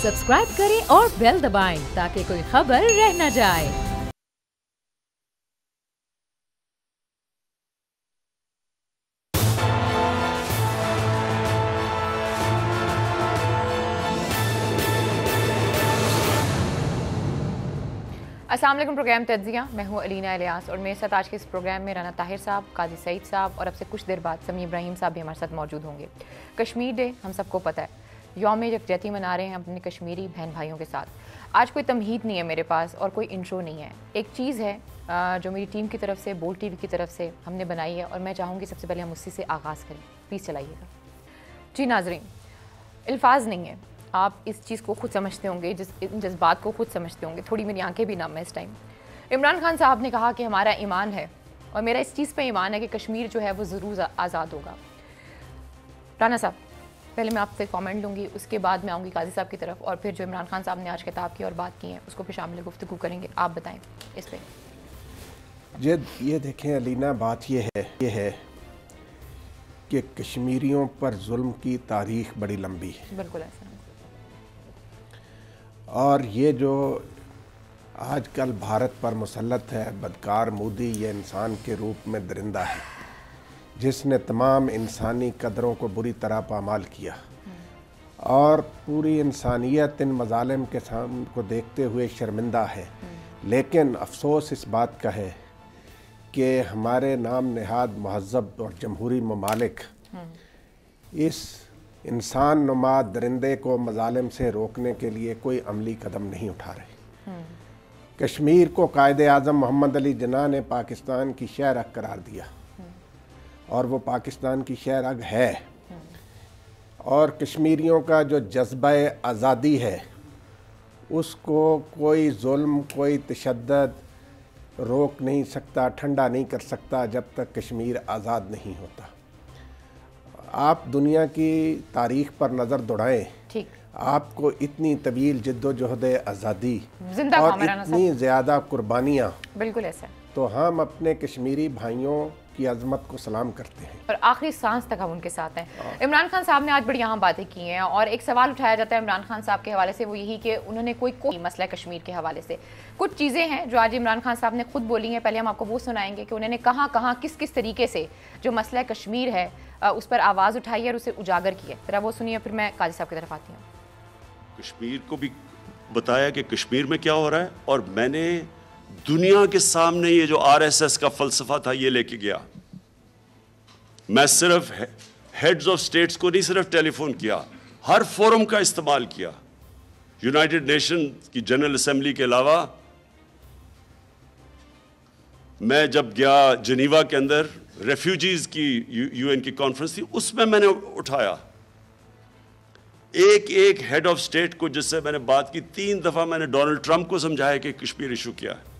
Subscribe करें और bell दबाएं ताकि कोई खबर रह न जाए। अस्सलाम वालेकुम। प्रोग्राम तज्जिया, मैं हूँ अलीना इलियास और मेरे साथ आज के इस प्रोग्राम में राना ताहिर साहब, काजी सईद साहब और अब से कुछ देर बाद समी इब्राहिम साहब भी हमारे साथ मौजूद होंगे। कश्मीर डे हम सबको पता है, यौम यकजहती मना रहे हैं अपने कश्मीरी बहन भाइयों के साथ। आज कोई तमहीद नहीं है मेरे पास और कोई इंट्रो नहीं है। एक चीज़ है जो मेरी टीम की तरफ से, बोल टीवी की तरफ से हमने बनाई है और मैं चाहूँगी सबसे पहले हम उसी से आगाज़ करें। प्लीज़ चलाइएगा। जी नाज़रीन, अल्फाज नहीं है, आप इस चीज़ को खुद समझते होंगे, इन जज्बात को खुद समझते होंगे। थोड़ी मेरी आंखें भी नम है इस टाइम। इमरान खान साहब ने कहा कि हमारा ईमान है और मेरा इस चीज़ पे ईमान है कि कश्मीर जो है वो ज़रूर आज़ाद होगा। राना साहब, पहले मैं आपसे कमेंट लूँगी, उसके बाद मैं आऊँगी काजी साहब की तरफ और फिर जो इमरान खान साहब ने आज किताब की और बात की है उसको फिर शामिल गुफ्तगू करेंगे। आप बताएँ इस पर। ये देखें अलीना, बात ये है कि कश्मीरियों पर जुल्म की तारीख बड़ी लंबी है। बिल्कुल ऐसा है। और ये जो आजकल भारत पर मुसल्लत है बदकार मोदी, ये इंसान के रूप में दरिंदा है जिसने तमाम इंसानी कदरों को बुरी तरह पामाल किया और पूरी इंसानियत इन मजालिम के सामने को देखते हुए शर्मिंदा है। लेकिन अफसोस इस बात का है कि हमारे नाम नहाद महज़ब और जमहूरी ममालिक इस इंसान नुमा दरिंदे को मजालिम से रोकने के लिए कोई अमली कदम नहीं उठा रहे। कश्मीर को कायदे आज़म मोहम्मद अली जिन्ना ने पाकिस्तान की शहरग करार दिया और वो पाकिस्तान की शहरग है। और कश्मीरियों का जो जज्बा आज़ादी है उसको कोई जुल्म, कोई तशद्दुद रोक नहीं सकता, ठंडा नहीं कर सकता जब तक कश्मीर आज़ाद नहीं होता। आप दुनिया की तारीख पर नज़र दौड़ाएं, ठीक, आपको इतनी तवील जद्दोजहद आज़ादी और इतनी ज़्यादा कुर्बानियाँ, बिल्कुल ऐसा, तो हम अपने कश्मीरी भाइयों की अजमत को सलाम करते हैं और आखिरी सांस तक हम उनके साथ हैं। इमरान खान साहब ने आज बड़ी यहाँ बातें की हैं और एक सवाल उठाया जाता है इमरान खान साहब के हवाले से, वो यही कि उन्होंने कोई मसला कश्मीर के हवाले से, कुछ चीज़ें हैं जो आज इमरान खान साहब ने खुद बोली हैं। पहले हम आपको वो सुनाएंगे कि उन्होंने कहाँ किस किस तरीके से जो मसला कश्मीर है उस पर आवाज़ उठाई है और उसे उजागर की है। जरा वो सुनिए, फिर मैं काजी साहब की तरफ आती हूँ। कश्मीर को भी बताया कि कश्मीर में क्या हो रहा है और मैंने दुनिया के सामने ये जो आरएसएस का फलसफा था ये लेके गया। मैं सिर्फ हेड्स ऑफ स्टेट्स को नहीं सिर्फ टेलीफोन किया, हर फोरम का इस्तेमाल किया। यूनाइटेड नेशन की जनरल असेंबली के अलावा मैं जब गया जिनीवा के अंदर, रेफ्यूजीज की यूएन की कॉन्फ्रेंस थी, उसमें मैंने उठाया। एक हेड ऑफ स्टेट को जिससे मैंने बात की, 3 दफा मैंने डोनाल्ड ट्रंप को समझाया कि कश्मीर इशू क्या है।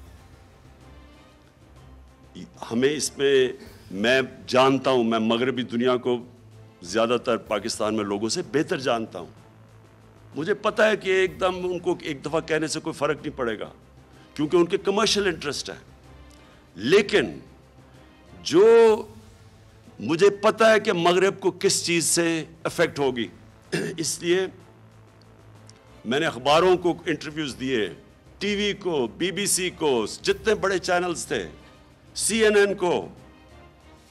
हमें इसमें, मैं जानता हूं, मैं मगरबी दुनिया को ज्यादातर पाकिस्तान में लोगों से बेहतर जानता हूं। मुझे पता है कि एकदम उनको एक दफा कहने से कोई फर्क नहीं पड़ेगा क्योंकि उनके कमर्शियल इंटरेस्ट है। लेकिन जो मुझे पता है कि मगरब को किस चीज से अफेक्ट होगी, इसलिए मैंने अखबारों को इंटरव्यूज दिए, टीवी को, बीबीसी को, जितने बड़े चैनल्स थे, सीएनएन को,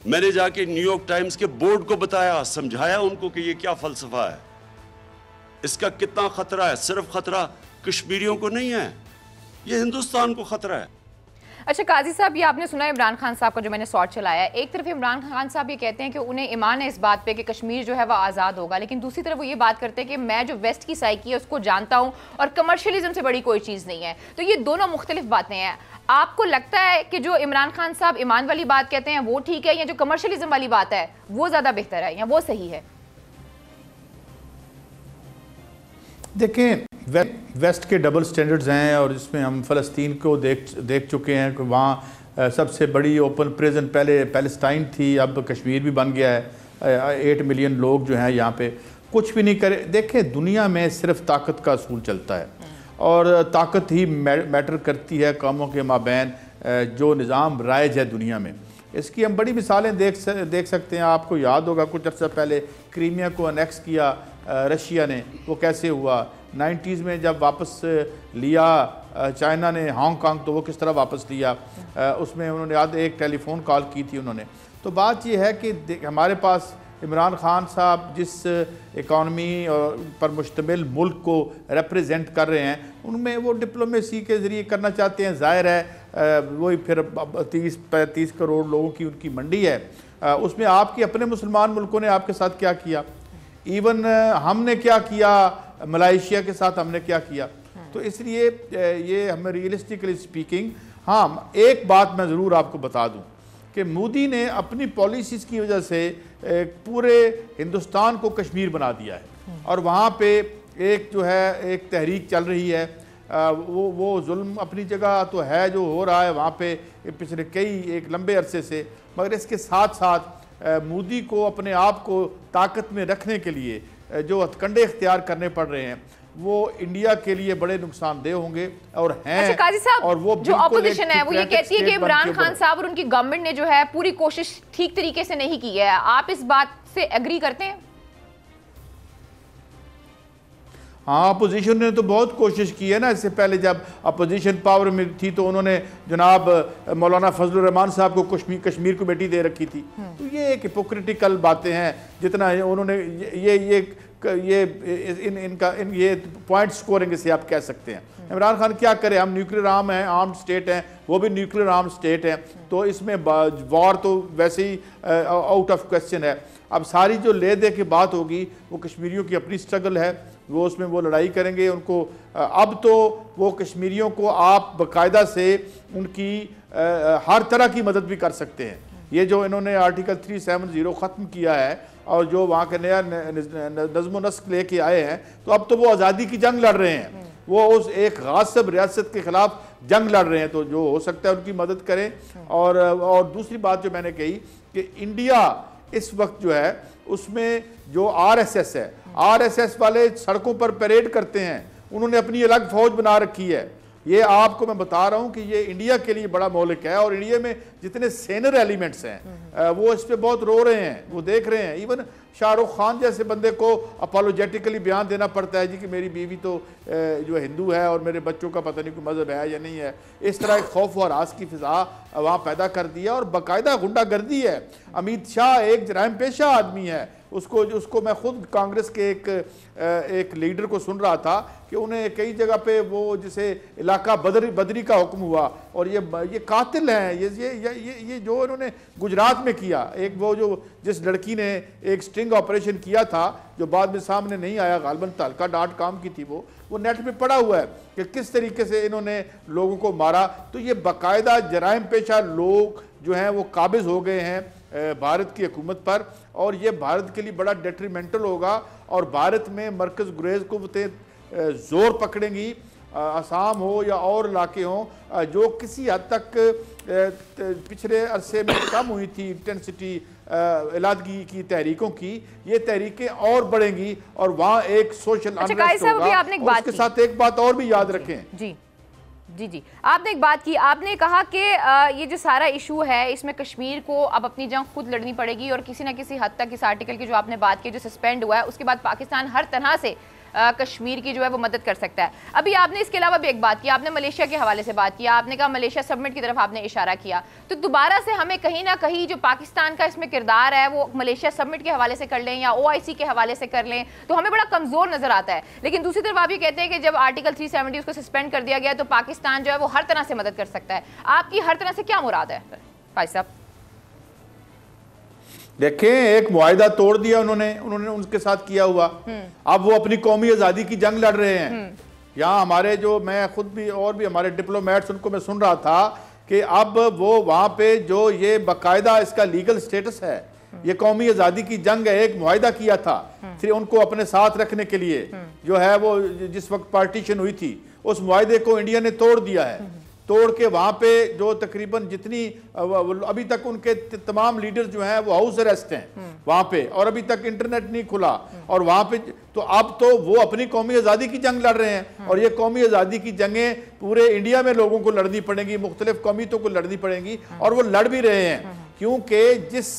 मैंने जाके न्यूयॉर्क टाइम्स के बोर्ड को बताया, समझाया उनको कि ये क्या फलसफा है, इसका कितना खतरा है। सिर्फ खतरा कश्मीरियों को नहीं है, ये हिंदुस्तान को खतरा है। अच्छा काजी साहब, ये आपने सुना इमरान खान साहब का जो मैंने शॉट चलाया। एक तरफ इमरान खान साहब ये कहते हैं कि उन्हें ईमान है इस बात पे कि कश्मीर जो है वह आज़ाद होगा, लेकिन दूसरी तरफ वो ये बात करते हैं कि मैं जो वेस्ट की साइकी है उसको जानता हूँ और कमर्शियलिज्म से बड़ी कोई चीज़ नहीं है। तो ये दोनों मुख्तलिफ बातें हैं। आपको लगता है कि जो इमरान खान साहब ईमान वाली बात कहते हैं वो ठीक है या जो कमर्शियलिज्म वाली बात है वो ज़्यादा बेहतर है या वो सही है? देखें, वेस्ट के डबल स्टैंडर्ड्स हैं और इसमें हम फ़लस्तीन को देख चुके हैं कि वहाँ सबसे बड़ी ओपन प्रिजन पहले पैलेस्टाइन थी, अब कश्मीर भी बन गया है। 8 मिलियन लोग जो हैं यहाँ पे कुछ भी नहीं करे। देखें, दुनिया में सिर्फ ताकत का असूल चलता है और ताकत ही मैटर करती है कौमों के माबैन जो निज़ाम राइज है दुनिया में। इसकी हम बड़ी मिसालें देख सकते हैं। आपको याद होगा कुछ अर्सा पहले क्रीमिया को अनेक्स किया रशिया ने, वो कैसे हुआ। 90s में जब वापस लिया चाइना ने हांगकांग, तो वो किस तरह वापस लिया, उसमें उन्होंने याद एक टेलीफोन कॉल की थी उन्होंने। तो बात ये है कि हमारे पास इमरान खान साहब जिस इकॉनमी पर मुश्तमिल मुल्क को रिप्रेजेंट कर रहे हैं, उनमें वो डिप्लोमेसी के ज़रिए करना चाहते हैं। ज़ाहिर है वही फिर 30-35 करोड़ लोगों की उनकी मंडी है, उसमें आपके अपने मुसलमान मुल्कों ने आपके साथ क्या किया, इवन हमने क्या किया, मलाइशिया के साथ हमने क्या किया। तो इसलिए ये हमें रियलिस्टिकली स्पीकिंग, हाँ एक बात मैं ज़रूर आपको बता दूँ कि मोदी ने अपनी पॉलिसीज़ की वजह से पूरे हिंदुस्तान को कश्मीर बना दिया है, और वहाँ पे एक जो है एक तहरीक चल रही है, वो जुल्म अपनी जगह तो है जो हो रहा है वहाँ पे पिछले एक लंबे अरसे से, मगर इसके साथ साथ मोदी को अपने आप को ताकत में रखने के लिए जो हथकंडे इख्तियार करने पड़ रहे हैं, वो इंडिया के लिए बड़े नुकसानदेह होंगे और हैं। अच्छा काजी साहब, और वो जो ऑपोजिशन है वो ये कहती है कि इमरान खान साहब और उनकी गवर्नमेंट ने जो है पूरी कोशिश ठीक तरीके से नहीं की है, आप इस बात से एग्री करते हैं? हाँ, अपोजिशन ने तो बहुत कोशिश की है ना। इससे पहले जब अपोजिशन पावर में थी तो उन्होंने जनाब मौलाना फजलुर रहमान साहब को कश्मीर कमेटी दे रखी थी। तो ये एक हिपोक्रिटिकल बातें हैं, जितना उन्होंने ये पॉइंट स्कोरिंग से आप कह सकते हैं। इमरान खान क्या करे, हम न्यूक्लियर आर्म हैं, आर्म्ड स्टेट हैं, वो भी न्यूक्लियर आर्म स्टेट हैं, तो इसमें वॉर तो वैसे ही आउट ऑफ क्वेश्चन है। अब सारी जो ले दे की बात होगी वो कश्मीरियों की अपनी स्ट्रगल है, वो उसमें वो लड़ाई करेंगे। उनको अब तो वो कश्मीरियों को आप बाकायदा से उनकी हर तरह की मदद भी कर सकते हैं। ये जो इन्होंने आर्टिकल 370 ख़त्म किया है और जो वहाँ के नया नज़्म नस्क लेके आए हैं, तो अब तो वो आज़ादी की जंग लड़ रहे हैं, वो उस एक गासिब रियासत के ख़िलाफ़ जंग लड़ रहे हैं। तो जो हो सकता है उनकी मदद करें। और दूसरी बात जो मैंने कही कि इंडिया इस वक्त जो है उसमें जो RSS है, RSS वाले सड़कों पर परेड करते हैं, उन्होंने अपनी अलग फौज बना रखी है। ये आपको मैं बता रहा हूं कि ये इंडिया के लिए बड़ा मौलिक है, और इंडिया में जितने सीनियर एलिमेंट्स हैं वो इस पे बहुत रो रहे हैं, वो देख रहे हैं। इवन शाहरुख खान जैसे बंदे को अपोलोजेटिकली बयान देना पड़ता है जी कि मेरी बीवी तो जो हिंदू है और मेरे बच्चों का पता नहीं कोई मजहब है या नहीं है। इस तरह एक खौफ और राज की फिजा वहाँ पैदा कर दिया, और बाकायदा गुंडागर्दी है। अमित शाह एक जराइम पेशा आदमी है, उसको मैं खुद कांग्रेस के एक लीडर को सुन रहा था कि उन्हें कई जगह पे वो जिसे इलाका बदरी का हुक्म हुआ, और ये कातिल हैं। ये जो इन्होंने गुजरात में किया, एक वो जो जिस लड़की ने एक स्टिंग ऑपरेशन किया था जो बाद में सामने नहीं आया, गालबन तहलका डॉट कॉम की थी, वो नेट पे पड़ा हुआ है कि किस तरीके से इन्होंने लोगों को मारा। तो ये बाकायदा जराइम पेशा लोग जो हैं वो काबिज हो गए हैं भारत की हुकूमत पर, और ये भारत के लिए बड़ा डेट्रीमेंटल होगा। और भारत में मरकज़ गुरेज कुव्वतें जोर पकड़ेंगी, असम हो या और इलाके हों जो किसी हद तक पिछले अरसे में कम हुई थी इंटेंसिटी इलादगी की तहरीकों की, ये तहरीकें और बढ़ेंगी और वहाँ एक सोशल अनरेस्ट होगा। उसके साथ एक बात और भी याद रखें जी जी जी, आपने एक बात की, आपने कहा कि ये जो सारा इशू है इसमें कश्मीर को अब अपनी जंग खुद लड़नी पड़ेगी, और किसी ना किसी हद तक इस आर्टिकल की जो आपने बात की जो सस्पेंड हुआ है उसके बाद पाकिस्तान हर तरह से कश्मीर की जो है वो मदद कर सकता है। अभी आपने इसके अलावा भी एक बात की, आपने मलेशिया के हवाले से बात किया, आपने कहा मलेशिया सबमिट की तरफ आपने इशारा किया, तो दोबारा से हमें कहीं ना कहीं जो पाकिस्तान का इसमें किरदार है वो मलेशिया सबमिट के हवाले से कर लें या OIC के हवाले से कर लें तो हमें बड़ा कमज़ोर नजर आता है। लेकिन दूसरी तरफ आप ये कहते हैं कि जब आर्टिकल 370 उसको सस्पेंड कर दिया गया तो पाकिस्तान जो है वो हर तरह से मदद कर सकता है। आपकी हर तरह से क्या मुराद है भाई साहब? देखें, एक मुआहिदा तोड़ दिया उन्होंने उनके साथ किया हुआ, अब वो अपनी कौमी आज़ादी की जंग लड़ रहे हैं। यहाँ हमारे जो मैं खुद भी और भी हमारे डिप्लोमेट्स उनको मैं सुन रहा था कि अब वो वहाँ पे जो ये बाकायदा इसका लीगल स्टेटस है, ये कौमी आज़ादी की जंग है, एक मुआहिदा किया था फिर उनको अपने साथ रखने के लिए जो है वो जिस वक्त पार्टीशन हुई थी उस मुआहिदे को इंडिया ने तोड़ दिया है। तोड़ के वहाँ पे जो तकरीबन जितनी अभी तक उनके तमाम लीडर्स जो हैं वो हाउस अरेस्ट हैं वहाँ पे, और अभी तक इंटरनेट नहीं खुला, और वहाँ पे तो अब तो वो अपनी कौमी आज़ादी की जंग लड़ रहे हैं। और ये कौमी आज़ादी की जंगें पूरे इंडिया में लोगों को लड़नी पड़ेंगी, मुख्तलिफ कौमियतों को लड़नी पड़ेंगी, और वो लड़ भी रहे हैं। क्योंकि जिस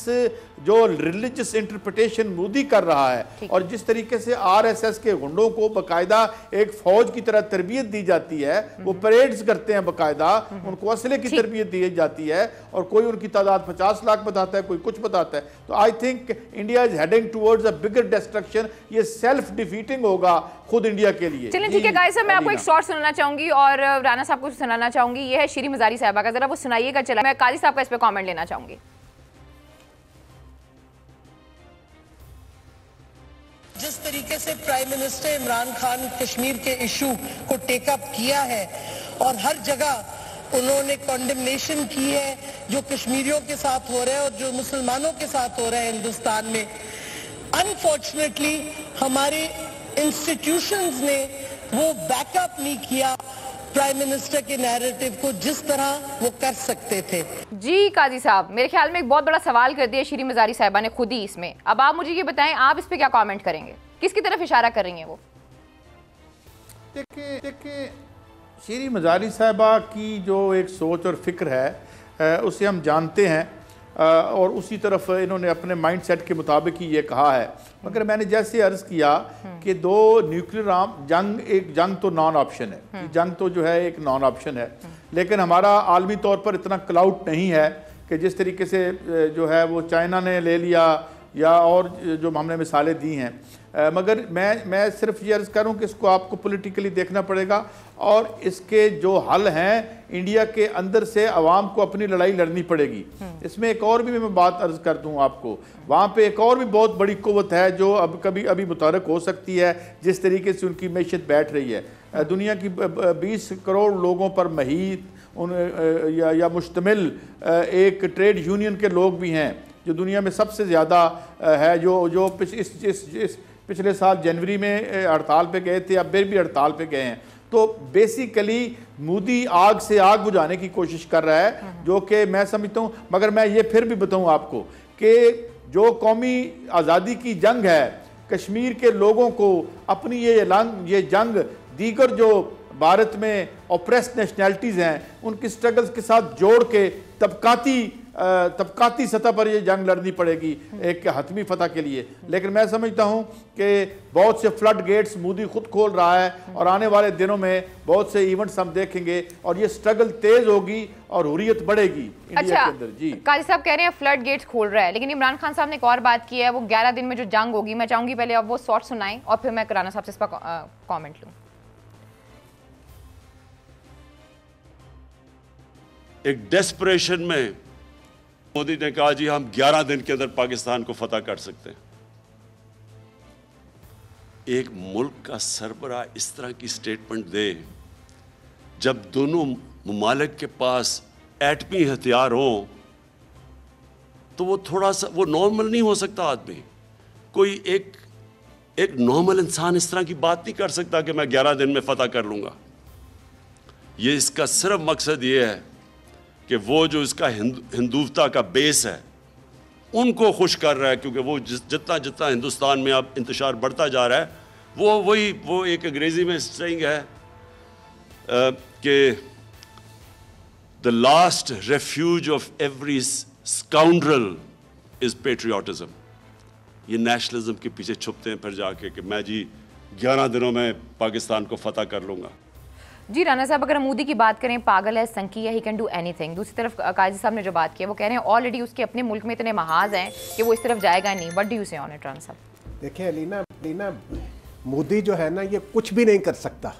जो रिलीजियस इंटरप्रिटेशन मोदी कर रहा है और जिस तरीके से आरएसएस के गुंडों को बकायदा एक फौज की तरह तरबियत दी जाती है, वो परेड्स करते हैं बकायदा, उनको असले की तरबियत दी जाती है और कोई उनकी तादाद 50 लाख बताता है, कोई कुछ बताता है। तो I think India is heading towards a bigger destruction. ये सेल्फ डिफीटिंग होगा खुद इंडिया के लिए। चलिए ठीक है गाइस साहब, मैं आपको एक शॉर्ट सुनाना चाहूंगी और राना साहब को सुनाना चाहूंगी। ये है शीरी मजारी साहबा का, जरा वो सुनाइएगा। चला मैं काजी साहब का इस पे कमेंट लेना चाहूंगी। जिस तरीके से प्राइम मिनिस्टर इमरान खान कश्मीर के इशू को टेक अप किया है और हर जगह उन्होंने कॉन्डेमनेशन की है जो कश्मीरियों के साथ हो रहा है और जो मुसलमानों के साथ हो रहा है हिंदुस्तान में, अनफॉर्चुनेटली हमारे इंस्टीट्यूशंस ने वो बैकअप नहीं किया प्राइम मिनिस्टर के नैरेटिव को जिस तरह वो कर सकते थे। जी काजी साहब, मेरे ख्याल में एक बहुत बड़ा सवाल कर दिया शीरी मजारी साहिबा ने खुद ही इसमें। अब आप मुझे ये बताएं, आप इस पे क्या कमेंट करेंगे? किसकी तरफ इशारा कर रही हैं वो? देखिए शीरी मजारी साहिबा की जो एक सोच और फिक्र है उसे हम जानते हैं और उसी तरफ इन्होंने अपने माइंड सेट के मुताबिक ही ये कहा है। मगर मैंने जैसे अर्ज किया कि दो न्यूक्लियर जंग, एक जंग तो नॉन ऑप्शन है, जंग तो जो है एक नॉन ऑप्शन है, लेकिन हमारा आलमी तौर पर इतना क्लाउड नहीं है कि जिस तरीके से जो है वो चाइना ने ले लिया या और जो हमने मिसालें दी हैं। मगर मैं सिर्फ ये अर्ज़ करूँ कि इसको आपको पॉलिटिकली देखना पड़ेगा और इसके जो हल हैं इंडिया के अंदर से अवाम को अपनी लड़ाई लड़नी पड़ेगी। इसमें एक और भी मैं बात अर्ज कर दूं आपको, वहाँ पे एक और भी बहुत बड़ी कुव्वत है जो अब कभी अभी मुतारक हो सकती है जिस तरीके से उनकी मैशत बैठ रही है। दुनिया की 20 करोड़ लोगों पर महीत या मुश्तमिल एक ट्रेड यूनियन के लोग भी हैं जो दुनिया में सबसे ज़्यादा है, जो पिछले साल जनवरी में हड़ताल पे गए थे, अब फिर भी हड़ताल पे गए हैं। तो बेसिकली मोदी आग से आग बुझाने की कोशिश कर रहा है, जो कि मैं समझता हूँ। मगर मैं ये फिर भी बताऊँ आपको कि जो कौमी आज़ादी की जंग है, कश्मीर के लोगों को अपनी ये जंग दीगर जो भारत में ऑप्रेस्ड नेशनैलिटीज़ हैं उनकी स्ट्रगल्स के साथ जोड़ के तबकाती सतह पर ये जंग लड़नी पड़ेगी एक हतमी फतह के लिए। लेकिन मैं समझता हूँ कि बहुत से फ्लड गेट्स मोदी खुद खोल रहा है और आने वाले दिनों में बहुत से इवेंट्स हम देखेंगे और ये स्ट्रगल तेज होगी और हुर्रियत बढ़ेगी इंडिया के अंदर। जी काजी साहब कह रहे हैं फ्लड गेट्स खोल रहा है, लेकिन इमरान खान साहब ने एक और बात की है, वो 11 दिन में जो जंग होगी। मैं चाहूंगी पहले अब वो शॉर्ट सुनाएं और फिर मैं राना साहब से इस पर कॉमेंट लूँ। एक डेस्परेशन में मोदी ने कहा जी हम 11 दिन के अंदर पाकिस्तान को फतह कर सकते हैं। एक मुल्क का सरबराह इस तरह की स्टेटमेंट दे जब दोनों मुमालिक के पास एटमी हथियार हो, तो वो थोड़ा सा वो नॉर्मल नहीं हो सकता। आदमी कोई एक नॉर्मल इंसान इस तरह की बात नहीं कर सकता कि मैं 11 दिन में फतह कर लूंगा। ये इसका सिर्फ मकसद ये है कि वो जो इसका हिंदुत्वता का बेस है उनको खुश कर रहा है, क्योंकि वो जितना जितना हिंदुस्तान में अब इंतशार बढ़ता जा रहा है वो एक अंग्रेजी में सेइंग है कि the last refuge of every scoundrel is patriotism. ये नेशनलिज्म के पीछे छुपते हैं फिर जाके कि मैं जी 11 दिनों में पाकिस्तान को फतह कर लूँगा। जी राना साहब, अगर मोदी की बात करें, पागल है, संकी है, ही कैन डू एनीथिंग। दूसरी तरफ काजी साहब ने जो बात की है वो कह रहे हैं ऑलरेडी उसके अपने मुल्क में इतने महाज हैं कि वो इस तरफ जाएगा नहीं। व्हाट डू यू से ऑन इट राना साहब? देखिए अलीना, मोदी जो है ना ये कुछ भी नहीं कर सकता।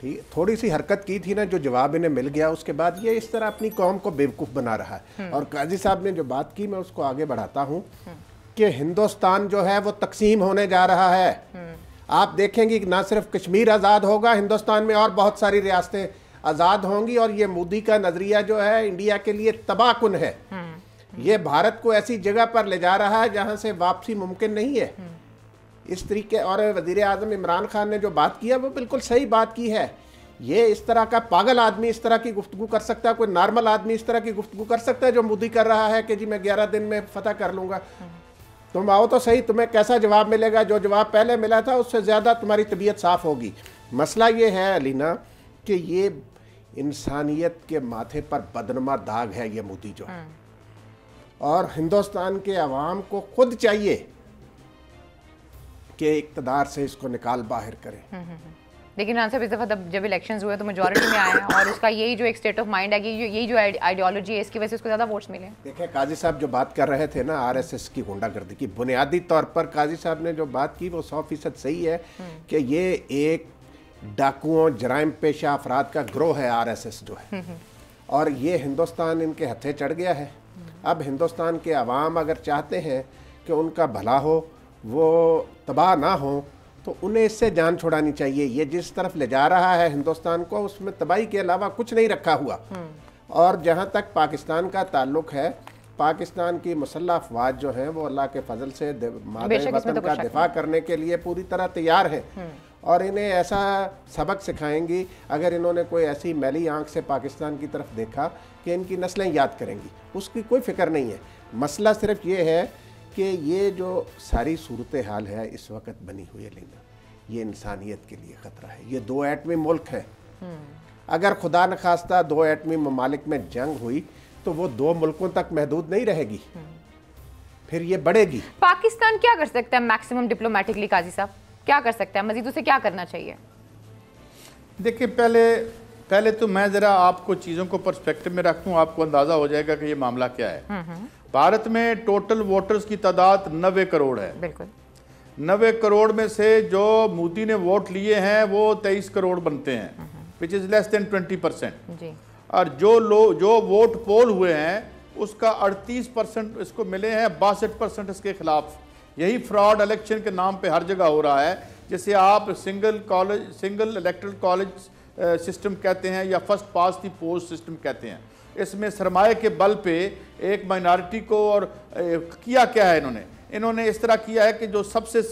ठीक, थोड़ी सी हरकत की थी ना, जो जवाब इन्हें मिल गया, उसके बाद ये इस तरह अपनी कौम को बेवकूफ़ बना रहा है। और काजी साहब ने जो बात की मैं उसको आगे बढ़ाता हूँ कि हिंदुस्तान जो है वो तकसीम होने जा रहा है। आप देखेंगे कि ना सिर्फ कश्मीर आज़ाद होगा, हिंदुस्तान में और बहुत सारी रियासतें आज़ाद होंगी। और ये मोदी का नज़रिया जो है इंडिया के लिए तबाहकुन है। ये भारत को ऐसी जगह पर ले जा रहा है जहाँ से वापसी मुमकिन नहीं है। इस तरीके, और वज़ीर आज़म इमरान खान ने जो बात की है वो बिल्कुल सही बात की है। ये इस तरह का पागल आदमी इस तरह की गुफ्तगू कर सकता है, कोई नॉर्मल आदमी इस तरह की गुफ्तगू कर सकता है जो मोदी कर रहा है कि जी मैं 11 दिन में फतह कर लूँगा। तुम आओ तो सही, तुम्हें कैसा जवाब मिलेगा? जो जवाब पहले मिला था उससे ज़्यादा तुम्हारी तबीयत साफ़ होगी। मसला ये है अलीना कि ये इंसानियत के माथे पर बदनमा दाग है ये मोदी जो है। और हिंदुस्तान के अवाम को खुद चाहिए कि इक़्तिदार से इसको निकाल बाहर करें। लेकिन राना साहब इस दफ़ा जब इलेक्शंस हुए तो मेजॉरिटी में आए हैं और उसका यही जो एक स्टेट ऑफ माइंड है कि यही जो आइडियोलॉजी है इसकी वजह से उसको ज़्यादा वोट्स मिले। देखिए काजी साहब जो बात कर रहे थे ना आरएसएस की गुंडागर्दी की, बुनियादी तौर पर काजी साहब ने जो बात की वो 100% सही है कि ये एक डाकुओं जराइम पेशा अफराद का ग्रोह है आरएसएस जो है, और ये हिंदुस्तान इनके हथे चढ़ गया है। अब हिंदुस्तान के अवाम अगर चाहते हैं कि उनका भला हो, वो तबाह ना हो, तो उन्हें इससे जान छुड़ानी चाहिए। ये जिस तरफ ले जा रहा है हिंदुस्तान को, उसमें तबाही के अलावा कुछ नहीं रखा हुआ। और जहाँ तक पाकिस्तान का ताल्लुक है, पाकिस्तान की मुसल्लह अफवाज जो हैं वो अल्लाह के फजल से मादे वतन का दिफा करने के लिए पूरी तरह तैयार है, और इन्हें ऐसा सबक सिखाएंगी अगर इन्होंने कोई ऐसी मैली आंख से पाकिस्तान की तरफ देखा कि इनकी नस्लें याद करेंगी। उसकी कोई फिक्र नहीं है। मसला सिर्फ ये है कि ये जो सारी सूरत हाल है इस वक्त बनी हुई है, लेना ये इंसानियत के लिए ख़तरा है। ये 2 एटमी मुल्क हैं। अगर खुदा न खास्ता 2 एटमी ममालिक में जंग हुई तो वो 2 मुल्कों तक महदूद नहीं रहेगी, फिर ये बढ़ेगी। पाकिस्तान क्या कर सकता है मैक्सिमम डिप्लोमेटिकली? काजी साहब क्या कर सकता है मजीद, उसे क्या करना चाहिए? देखिए पहले तो मैं ज़रा आपको चीज़ों को पर्सपेक्टिव में रखूँ, आपको अंदाज़ा हो जाएगा कि ये मामला क्या है। भारत में टोटल वोटर्स की तादाद 90 करोड़ है। बिल्कुल 90 करोड़ में से जो मोदी ने वोट लिए हैं वो 23 करोड़ बनते हैं, विच इज़ लेस देन 20%। जी। और जो वोट पोल हुए हैं उसका 38% इसको मिले हैं, 62% इसके खिलाफ। यही फ्रॉड इलेक्शन के नाम पे हर जगह हो रहा है, जैसे आप सिंगल इलेक्टरल कॉलेज सिस्टम कहते हैं या फर्स्ट पास दी पोस्ट सिस्टम कहते हैं। इसमें सरमाए के बल पे एक माइनॉरिटी को, और किया क्या है इन्होंने इस तरह किया है कि जो सबसे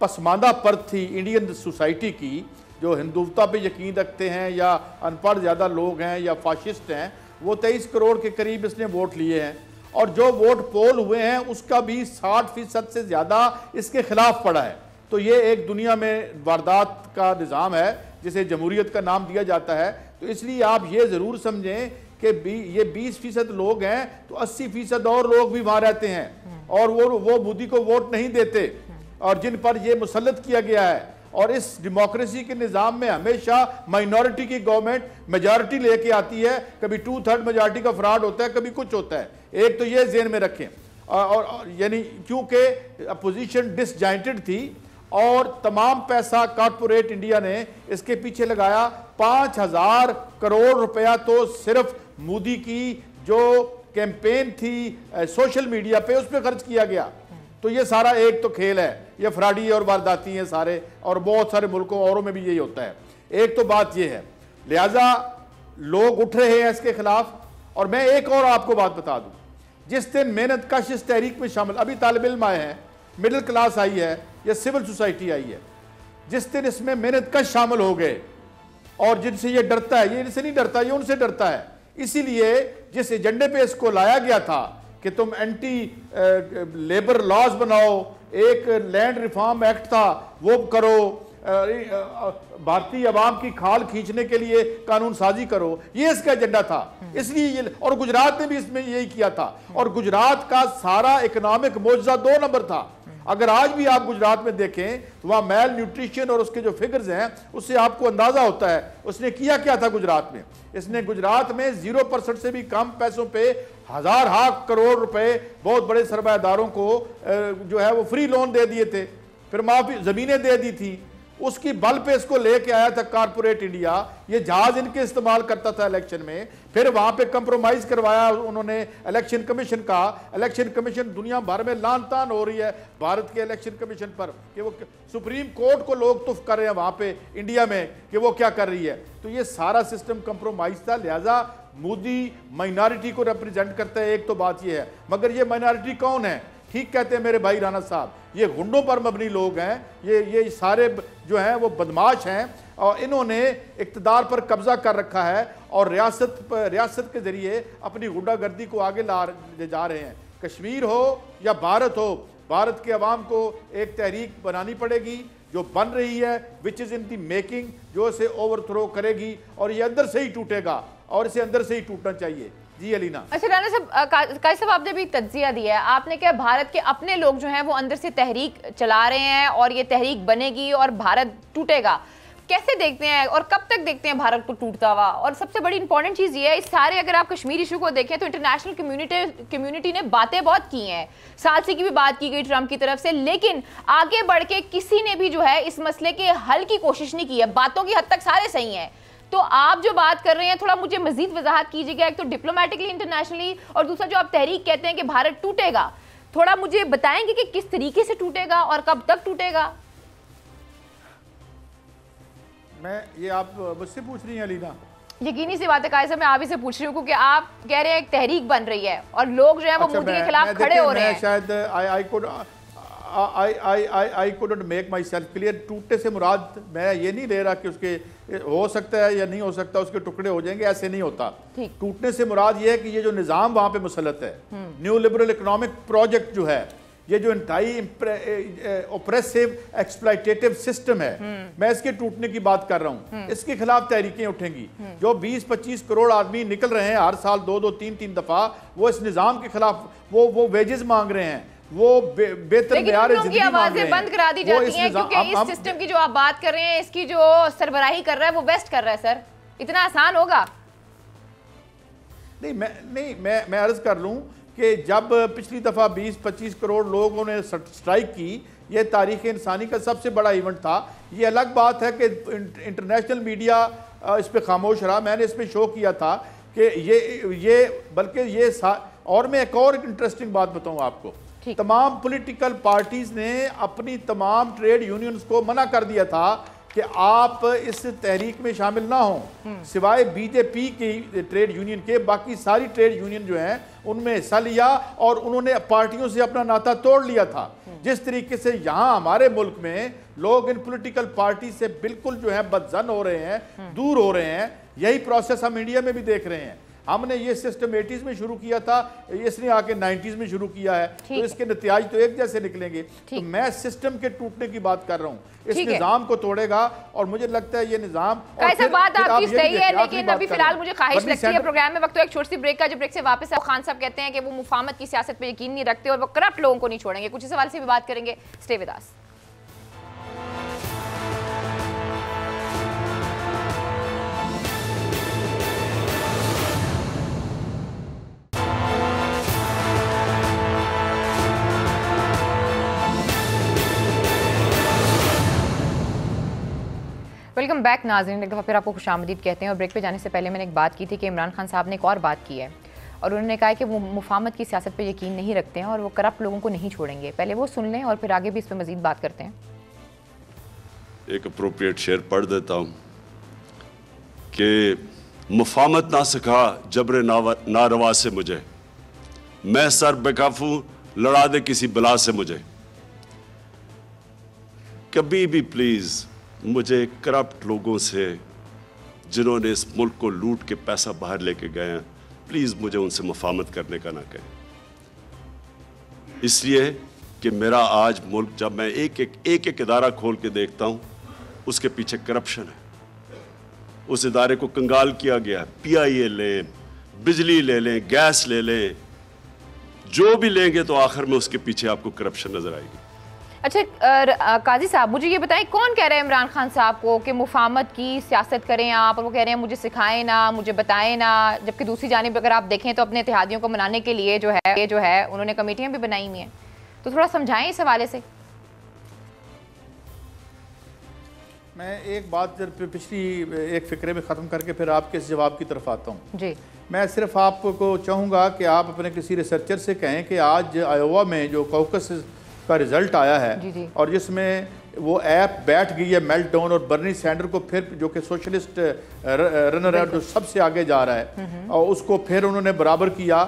पसमानदा परत थी इंडियन सोसाइटी की, जो हिंदुत्व पे यकीन रखते हैं या अनपढ़ ज़्यादा लोग हैं या फाशिस्ट हैं, वो 23 करोड़ के करीब इसने वोट लिए हैं। और जो वोट पोल हुए हैं उसका भी 60% से ज़्यादा इसके खिलाफ पड़ा है। तो ये एक दुनिया में वारदात का निज़ाम है जिसे जमहूरियत का नाम दिया जाता है। तो इसलिए आप ये ज़रूर समझें कि ये 20% लोग हैं तो 80% और लोग भी वहाँ रहते हैं और वो मोदी को वोट नहीं देते, और जिन पर ये मुसल्लत किया गया है। और इस डेमोक्रेसी के निज़ाम में हमेशा माइनॉरिटी की गवर्नमेंट मेजॉरिटी लेके आती है, कभी 2/3 मेजॉरिटी का फ्रॉड होता है, कभी कुछ होता है। एक तो ये ज़हन में रखें। और यानी क्योंकि अपोजिशन डिसजॉइंटेड थी और तमाम पैसा कॉर्पोरेट इंडिया ने इसके पीछे लगाया। 5000 करोड़ रुपया तो सिर्फ मोदी की जो कैंपेन थी सोशल मीडिया पे उस पर खर्च किया गया। तो ये सारा एक तो खेल है, ये फ्रॉडी और वारदाती हैं सारे, और बहुत सारे मुल्कों औरों में भी यही होता है। एक तो बात ये है, लिहाजा लोग उठ रहे हैं इसके खिलाफ। और मैं एक और आपको बात बता दूं, जिस दिन मेहनत कश इस तहरीक में शामिल, अभी तालिब इल्म आए हैं, मिडिल क्लास आई है या सिविल सोसाइटी आई है, जिस दिन इसमें मेहनत कश शामिल हो गए और जिनसे ये डरता है, ये इनसे नहीं डरता, ये उनसे डरता है। इसीलिए जिस एजेंडे पे इसको लाया गया था कि तुम एंटी लेबर लॉज बनाओ, एक लैंड रिफॉर्म एक्ट था वो करो, भारतीय अवाम की खाल खींचने के लिए कानून साजी करो, ये इसका एजेंडा था। इसलिए ये, और गुजरात ने भी इसमें यही किया था। और गुजरात का सारा इकोनॉमिक मोजा 2 नंबर था। अगर आज भी आप गुजरात में देखें तो वहाँ मेल न्यूट्रिशन और उसके जो फिगर्स हैं उससे आपको अंदाजा होता है उसने किया क्या था गुजरात में। इसने गुजरात में 0% से भी कम पैसों पे 1000 करोड़ रुपए बहुत बड़े सरमायादारों को जो है वो फ्री लोन दे दिए थे, फिर माफी जमीनें दे दी थी। उसकी बल पे इसको लेके आया था कॉर्पोरेट इंडिया, ये जहाज इनके इस्तेमाल करता था इलेक्शन में। फिर वहां पे कंप्रोमाइज करवाया उन्होंने इलेक्शन कमीशन का। इलेक्शन कमीशन दुनिया भर में लान तान हो रही है भारत के इलेक्शन कमीशन पर कि वो सुप्रीम कोर्ट को लोग तुफ कर रहे हैं वहां पे इंडिया में कि वो क्या कर रही है। तो ये सारा सिस्टम कंप्रोमाइज था। लिहाजा मोदी माइनॉरिटी को रिप्रेजेंट करता है, एक तो बात ये है। मगर ये माइनॉरिटी कौन है? ठीक कहते हैं मेरे भाई राना साहब, ये गुंडों पर मबनी लोग हैं। ये सारे जो हैं वो बदमाश हैं और इन्होंने इक़्तिदार पर कब्जा कर रखा है और रियासत के जरिए अपनी गुंडागर्दी को आगे ले जा रहे हैं। कश्मीर हो या भारत हो, भारत के अवाम को एक तहरीक बनानी पड़ेगी जो बन रही है, which is in the making, जो इसे ओवरथ्रो करेगी और ये अंदर से ही टूटेगा और इसे अंदर से ही टूटना चाहिए। जी अलीना। अच्छा राना साहब, काजी साहब आपने भी तज्जिया दिया है, आपने क्या भारत के अपने लोग जो हैं वो अंदर से तहरीक चला रहे हैं और ये तहरीक बनेगी और भारत टूटेगा, कैसे देखते हैं और कब तक देखते हैं भारत को टूटता हुआ? और सबसे बड़ी इंपॉर्टेंट चीज़ ये है, इस सारे अगर आप कश्मीर इशू को देखें तो इंटरनेशनल कम्युनिटी ने बातें बहुत की हैं, सालसी की भी बात की गई ट्रंप की तरफ से, लेकिन आगे बढ़ के किसी ने भी जो है इस मसले के हल की कोशिश नहीं की है। बातों की हद तक सारे सही हैं, तो आप जो बात कर रहे हैं थोड़ा मुझे मजीद वजाहत कीजिएगा, एक तो डिप्लोमेटिकली इंटरनेशनली और दूसरा जो आप तहरीक कहते हैं कि भारत टूटेगा, थोड़ा मुझे बताएंगे कि किस तरीके से टूटेगा और कब तक टूटेगा? मैं ये आप मुझसे पूछ रही हैं अलीना? यकीनी सी बात है कायसा, मैं आप ही से पूछ रही हूँ क्योंकि आप कह रहे हैं एक तहरीक बन रही है और लोग जो है वो मोदी के खिलाफ खड़े हो रहे हैं। शायद I couldn't make my self clear. टूटने से मुराद मैं ये नहीं ले रहा कि उसके हो सकता है या नहीं हो सकता उसके टुकड़े हो जाएंगे, ऐसे नहीं होता। टूटने से मुराद ये है कि ये जो निज़ाम वहाँ पे मुसलत है, न्यू लिबरल इकोनॉमिक प्रोजेक्ट जो है, ये जो इंटाई ऑपरेसिव एक्सप्लॉयटेटिव सिस्टम है, मैं इसके टूटने की बात कर रहा हूँ। इसके खिलाफ तहरीकें उठेंगी। जो 20-25 करोड़ आदमी निकल रहे हैं हर साल 2-2, 3-3 दफा, वो इस निज़ाम के खिलाफ वो वेजेस मांग रहे हैं, वो बेहतर मेयार ज़िंदगी मांग रहे हैं। बंद करा दी जाती हैं क्योंकि इस सिस्टम की जो आप बात कर रहे हैं, इसकी जो सरबराही कर रहा है वो वेस्ट कर रहा है। सर, इतना आसान होगा? नहीं, मैं अर्ज कर लूँ कि जब पिछली दफ़ा 20-25 करोड़ लोगों ने स्ट्राइक की, ये तारीख़ इंसानी का सबसे बड़ा इवेंट था। ये अलग बात है कि इंटरनेशनल मीडिया इस पर खामोश रहा। मैंने इस पर शो किया था कि ये बल्कि ये और मैं एक और इंटरेस्टिंग बात बताऊँ आपको, तमाम पॉलिटिकल पार्टीज़ ने अपनी तमाम ट्रेड यूनियंस को मना कर दिया था कि आप इस तहरीक में शामिल ना हों, सिवाय बीजेपी की ट्रेड यूनियन के। बाकी सारी ट्रेड यूनियन जो हैं उनमें हिस्सा लिया और उन्होंने पार्टियों से अपना नाता तोड़ लिया था। जिस तरीके से यहाँ हमारे मुल्क में लोग इन पॉलिटिकल पार्टी से बिल्कुल जो है बदजन हो रहे हैं, दूर हो रहे हैं, यही प्रोसेस हम इंडिया में भी देख रहे हैं। हमने ये सिस्टम 80s में शुरू किया था, इसने आके 90s में शुरू किया है, तो इसके नतीजे तो एक जैसे निकलेंगे। तो मैं सिस्टम के टूटने की बात कर रहा हूँ, इस निजाम को तोड़ेगा और मुझे लगता है ये निजाम बात आपकी सही है, लेकिन अभी फिलहाल मुझे ख्वाहिश लगती है प्रोग्राम में वक्त एक छोटी सी ब्रेक का, जो ब्रेक से वापस खान साहब कहते हैं कि वो मुफाहमत की सियासत पे यकीन नहीं रखते और वो करप्ट लोगों को नहीं छोड़ेंगे। कुछ इस सवाल से भी बात करेंगे। Stay with us. Welcome back नाज़रीन, एक दफ़ा फिर आपको खुशामदीद कहते हैं। और ब्रेक पे जाने से पहले मैंने एक बात की थी कि इमरान खान साहब ने एक और बात की है और उन्होंने कहा है कि वो मुफाहमत की सियासत पे यकीन नहीं रखते हैं और वो करप्ट लोगों को नहीं छोड़ेंगे। पहले वो सुन लें और फिर आगे भी इस पर मज़ीद बात करते हैं। एक अप्रोप्रिएट शेर पढ़ देता हूँ कि मुफाहमत ना सिखा जबर नारवा से मुझे, मैं सर बेकाफू लड़ा दे किसी बला से मुझे। कभी भी प्लीज़ मुझे करप्ट लोगों से, जिन्होंने इस मुल्क को लूट के पैसा बाहर लेके गए हैं, प्लीज़ मुझे उनसे मुफाहमत करने का ना कहें। इसलिए कि मेरा आज मुल्क, जब मैं एक इदारा खोल के देखता हूँ, उसके पीछे करप्शन है। उस इदारे को कंगाल किया गया है। PIA लें, बिजली ले लें, गैस ले लें, जो भी लेंगे तो आखिर में उसके पीछे आपको करप्शन नजर आएगी। अच्छा काजी साहब, मुझे ये बताएं, कौन कह रहे हैं इमरान खान साहब को कि मुफाहमत की सियासत करें आप, और वो कह रहे हैं मुझे सिखाएं ना, मुझे बताएं ना, जबकि दूसरी जानिब अगर आप देखें तो अपने इत्तेहादियों को मनाने के लिए जो है उन्होंने कमेटियां भी बनाई हुई हैं। तो थोड़ा समझाएं इस हवाले से। मैं एक बात पिछली एक फिक्रे में ख़त्म करके फिर आपके इस जवाब की तरफ आता हूँ जी। मैं सिर्फ आपको चाहूँगा कि आप अपने किसी रिसर्चर से कहें कि आज आयोवा में जो कॉकस का रिजल्ट आया है और जिसमें वो ऐप बैठ गई है मेल्टडाउन, और बर्नी सैंडर को फिर, जो कि सोशलिस्ट रनर है, जो सबसे आगे जा रहा है, और उसको फिर उन्होंने बराबर किया।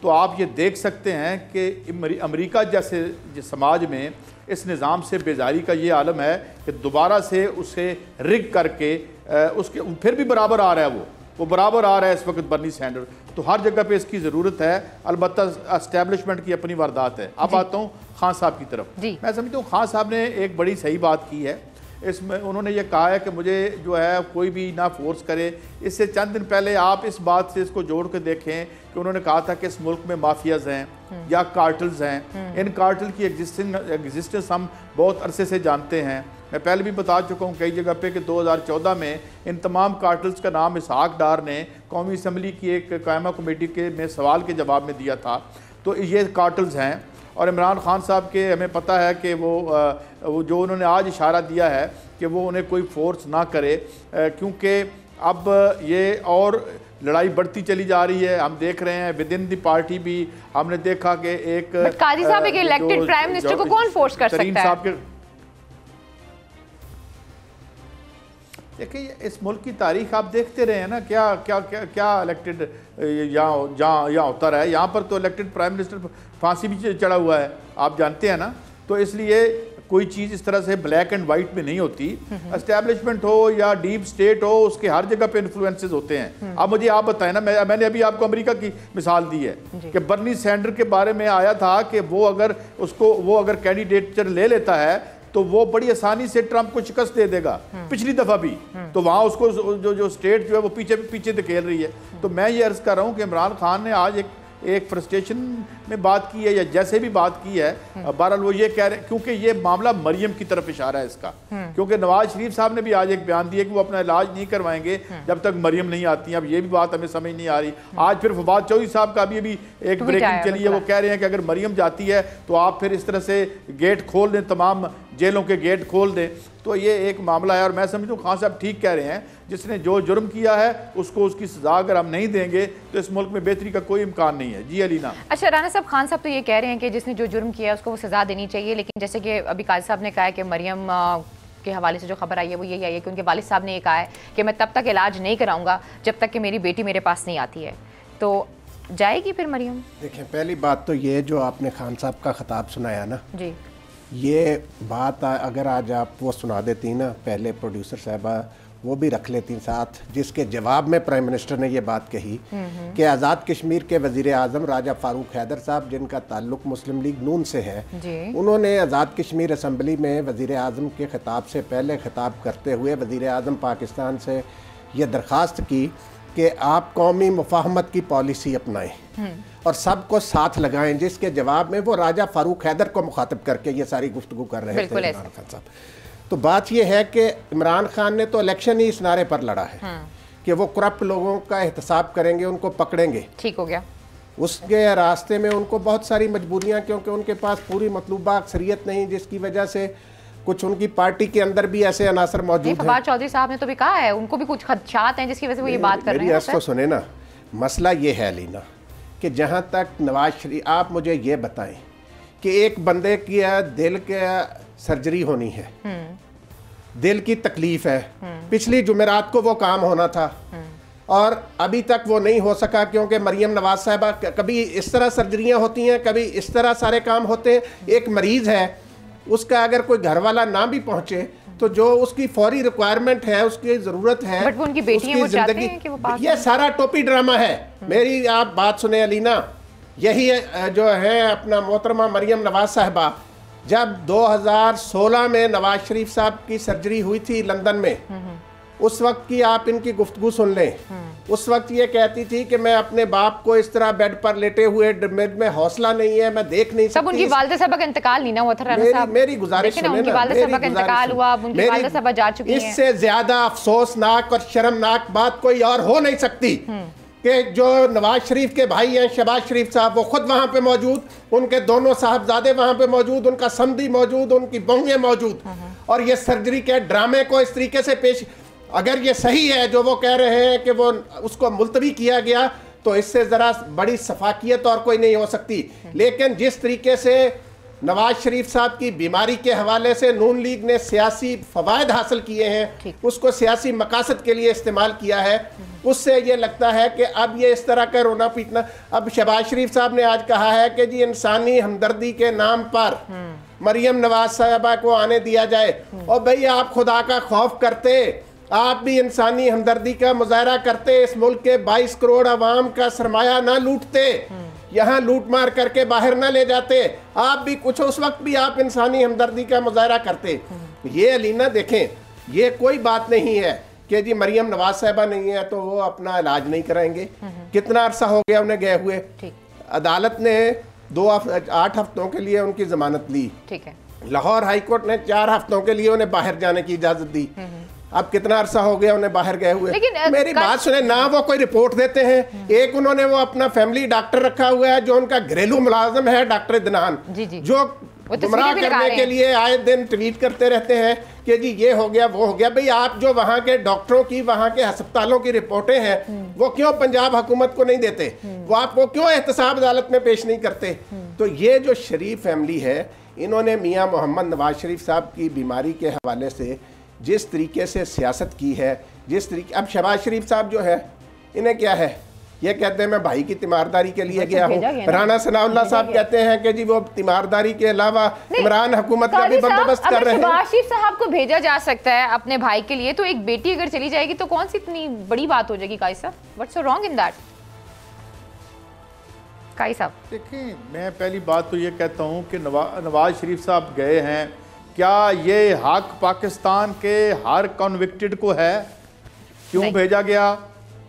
तो आप ये देख सकते हैं कि अमेरिका जैसे समाज में इस निज़ाम से बेजारी का ये आलम है कि दोबारा से उसे रिग करके उसके फिर भी बराबर आ रहा है, वो बराबर आ रहा है इस वक्त बर्नी सैंडर। तो हर जगह पे इसकी ज़रूरत है, अलबत्ता एस्टेब्लिशमेंट की अपनी वारदात है। अब आता हूँ खान साहब की तरफ। मैं समझता हूँ खान साहब ने एक बड़ी सही बात की है इसमें उन्होंने ये कहा है कि मुझे जो है कोई भी ना फोर्स करे। इससे चंद दिन पहले आप इस बात से इसको जोड़ के देखें कि उन्होंने कहा था कि इस मुल्क में माफियाज हैं या कार्टल्स हैं। इन कार्टल की एग्जिस्टेंस हम बहुत अरसे से जानते हैं। मैं पहले भी बता चुका हूँ कई जगह पे कि 2014 में इन तमाम कार्टल्स का नाम इसहाक डार ने कौमी असम्बली की एक कायमा कमेटी के में सवाल के जवाब में दिया था। तो ये कार्टल्स हैं और इमरान खान साहब के हमें पता है कि वो जो उन्होंने आज इशारा दिया है कि वो उन्हें कोई फोर्स ना करे, क्योंकि अब ये और लड़ाई बढ़ती चली जा रही है। हम देख रहे हैं विद इन दी पार्टी भी हमने देखा कि एक काजी साहब एक इलेक्टेड प्राइम मिनिस्टर को कौन फोर्स कर सकता है? देखिए इस मुल्क की तारीख आप देखते रहे हैं ना, क्या क्या क्या क्या इलेक्टेड यहाँ होता रहा है। यहाँ पर तो इलेक्टेड प्राइम मिनिस्टर फांसी भी चढ़ा हुआ है, आप जानते हैं ना। तो इसलिए कोई चीज़ इस तरह से ब्लैक एंड वाइट में नहीं होती। एस्टैब्लिशमेंट हो या डीप स्टेट हो, उसके हर जगह पे इन्फ्लुएंसेस होते हैं। अब मुझे आप बताएं ना, मैंने अभी आपको अमेरिका की मिसाल दी है कि बर्नी सैंडर के बारे में आया था कि वो अगर कैंडिडेचर ले लेता है तो वो बड़ी आसानी से ट्रंप को शिकस्त दे देगा। पिछली दफा भी तो वहां उसको जो स्टेट जो है वो पीछे धकेल रही है। तो मैं ये अर्ज कर रहा हूँ कि इमरान खान ने आज एक फ्रस्ट्रेशन में बात की है या जैसे भी बात की है, बहरहाल वो ये कह रहे हैं क्योंकि ये मामला मरियम की तरफ इशारा है इसका, क्योंकि नवाज शरीफ साहब ने भी आज एक बयान दिया कि वो अपना इलाज नहीं करवाएंगे जब तक मरियम नहीं आती। अब ये भी बात हमें समझ नहीं आ रही। आज फिर फवाद चौधरी साहब का भी एक ब्रेकिंग चली है, वो कह रहे हैं कि अगर मरियम जाती है तो आप फिर इस तरह से गेट खोल दें, तमाम जेलों के गेट खोल दें। तो ये एक मामला है और मैं समझूं खान साहब ठीक कह रहे हैं, जिसने जो जुर्म किया है उसको उसकी सजा अगर हम नहीं देंगे तो इस मुल्क में बेहतरी का कोई इम्कान नहीं है। जी अलीना। अच्छा राना साहब, खान साहब तो ये कह रहे हैं कि जिसने जो जुर्म किया है उसको वो सजा देनी चाहिए, लेकिन जैसे कि अभी काजी साहब ने कहा है कि मरियम के हवाले से जो खबर आई है वो यही आई है कि उनके वालिद साहब ने ये कहा है कि मैं तब तक इलाज नहीं कराऊंगा जब तक कि मेरी बेटी मेरे पास नहीं आती है। तो जाएगी फिर मरियम? देखें, पहली बात तो ये जो आपने खान साहब का खिताब सुनाया ना जी, ये बात अगर आज आप वो सुना देती ना, पहले प्रोड्यूसर साहबा वो भी रख लेती साथ, जिसके जवाब में प्राइम मिनिस्टर ने ये बात कही कि आज़ाद कश्मीर के वज़ीर आज़म राजा फारूक हैदर साहब, जिनका ताल्लुक मुस्लिम लीग नून से है, उन्होंने आज़ाद कश्मीर असम्बली में वज़ीर आज़म के खिताब से पहले खिताब करते हुए वज़ीर आज़म पाकिस्तान से ये दरख्वास्त की कि आप कौमी मुफाहमत की पॉलिसी अपनाएं और सबको साथ लगाएं, जिसके जवाब में वो राजा फारूक हैदर को मुखातिब करके ये सारी गुफ्तगू कर रहे थे इमरान खान साहब। तो बात ये है कि इमरान खान ने तो इलेक्शन ही इस नारे पर लड़ा है कि वो करप्ट लोगों का एहतसाब करेंगे, उनको पकड़ेंगे। ठीक हो गया। उसके रास्ते में उनको बहुत सारी मजबूरियाँ, क्योंकि उनके पास पूरी मतलूबा अक्सरियत नहीं, जिसकी वजह से कुछ उनकी पार्टी के अंदर भी ऐसे अनासर मौजूद हैं। फवाद चौधरी साहब ने तो भी कहा है उनको भी कुछ खदशात हैं जिसकी वजह से वो ये बात कर रहे हैं। तो सुने ना, मसला ये है लीना कि जहाँ तक नवाज शरीफ, आप मुझे ये बताएं कि एक बंदे की दिल के सर्जरी होनी है, दिल की तकलीफ है, पिछली जुमेरात को वो काम होना था और अभी तक वो नहीं हो सका, क्योंकि मरियम नवाज साहबा, कभी इस तरह सर्जरियाँ होती हैं, कभी इस तरह सारे काम होते हैं। एक मरीज़ है, उसका अगर कोई घर वाला ना भी पहुंचे तो जो उसकी फौरी रिक्वायरमेंट है, उसकी ज़रूरत है, बट वो उनकी बेटी वो चाहते हैं कि वो पास, ये सारा टोपी ड्रामा है। मेरी आप बात सुने अलीना, यही जो है अपना मोहतरमा मरियम नवाज साहबा, जब 2016 में नवाज शरीफ साहब की सर्जरी हुई थी लंदन में, उस वक्त की आप इनकी गुफ्तगू सुन लें। उस वक्त ये कहती थी कि मैं अपने बाप को इस तरह बेड पर लेटे हुए, में हौसला नहीं है, मैं देख नहीं सकती। तब उनकी वालिदा साहबा का इंतकाल नहीं ना हुआ था राना साहब। मेरी गुजारिश सुने ना, उनकी वालिदा साहबा का इंतकाल हुआ, उनकी वालिदा साहबा जा चुकी हैं। इससे ज्यादा अफसोसनाक और शर्मनाक बात कोई और हो नहीं सकती कि जो नवाज शरीफ के भाई हैं शहबाज शरीफ साहब, वो खुद वहाँ पे मौजूद, उनके दोनों साहबजादे वहाँ पे मौजूद, उनका समधी मौजूद, उनकी बहुएं मौजूद, और ये सर्जरी के ड्रामे को इस तरीके से पेश, अगर ये सही है जो वो कह रहे हैं कि वो उसको मुलतवी किया गया, तो इससे ज़रा बड़ी सफाकियत और कोई नहीं हो सकती। लेकिन जिस तरीके से नवाज शरीफ साहब की बीमारी के हवाले से नून लीग ने सियासी फ़वायद हासिल किए हैं, उसको सियासी मकासद के लिए इस्तेमाल किया है, उससे ये लगता है कि अब ये इस तरह का रोना पीटना। अब शहबाज शरीफ साहब ने आज कहा है कि जी इंसानी हमदर्दी के नाम पर मरियम नवाज साहबा को आने दिया जाए। और भाई आप खुदा का खौफ करते, आप भी इंसानी हमदर्दी का मुजाहरा करते, इस मुल्क के 22 करोड़ अवाम का सरमाया ना लूटते, यहाँ लूट मार करके बाहर ना ले जाते, आप भी कुछ उस वक्त भी आप इंसानी हमदर्दी का मुजाहरा करते। ये अलीना देखें, ये कोई बात नहीं है कि जी मरियम नवाज साहिबा नहीं है तो वो अपना इलाज नहीं कराएंगे। कितना अरसा हो गया उन्हें गए हुए, अदालत ने 8 हफ्तों के लिए उनकी जमानत ली, ठीक है, लाहौर हाई कोर्ट ने 4 हफ्तों के लिए उन्हें बाहर जाने की इजाजत दी। अब कितना अरसा हो गया उन्हें बाहर गए हुए। मेरी बात सुने ना, वो कोई रिपोर्ट देते हैं। एक उन्होंने वो अपना फैमिली डॉक्टर रखा हुआ है जो उनका घरेलू मुलाजिम है, डॉक्टर इदनान, जो गुमराह करने के लिए आए दिन ट्वीट करते रहते हैं कि जी ये हो गया वो हो गया। भाई आप जो वहाँ के डॉक्टरों की, वहाँ के अस्पतालों की रिपोर्टें हैं वो क्यों पंजाब हुकूमत को नहीं देते, वो आपको क्यों एहतसाब अदालत में पेश नहीं करते। तो ये जो शरीफ फैमिली है, इन्होंने मियाँ मोहम्मद नवाज शरीफ साहब की बीमारी के हवाले से जिस तरीके से सियासत की है, जिस तरीके, अब शहबाज शरीफ साहब जो है इन्हें क्या है, ये कहते हैं मैं भाई की तीमारदारी के लिए गया हूँ। राना सनाउल्लाह साहब कहते हैं कि जी वो तीमारदारी के अलावा इमरान हुकूमत का भी बंदोबस्त कर रहे हैं। शहबाज शरीफ साहब को भेजा जा सकता है अपने भाई के लिए, तो एक बेटी अगर चली जाएगी तो कौन सी इतनी बड़ी बात हो जाएगी? काई साहब, what's so wrong in that? काई साहब देखिए, मैं पहली बात तो ये कहता हूँ कि नवाज शरीफ साहब गए हैं, क्या ये हक पाकिस्तान के हर कन्विक्टेड को है? क्यों भेजा गया,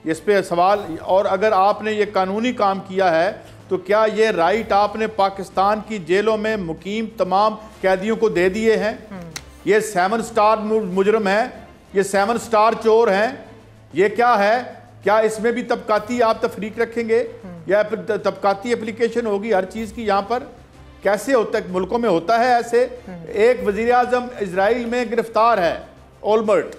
इस पे सवाल। और अगर आपने ये कानूनी काम किया है तो क्या ये राइट आपने पाकिस्तान की जेलों में मुकीम तमाम कैदियों को दे दिए हैं? ये 7 स्टार मुजरम हैं, ये 7 स्टार चोर हैं, ये क्या है? क्या इसमें भी तबकाती आप तफरीक रखेंगे या तबकाती एप्लीकेशन होगी हर चीज़ की? यहाँ पर कैसे होता है? मुल्कों में होता है ऐसे। एक वज़ीर आज़म इजराइल में गिरफ्तार है, ओलमर्ट,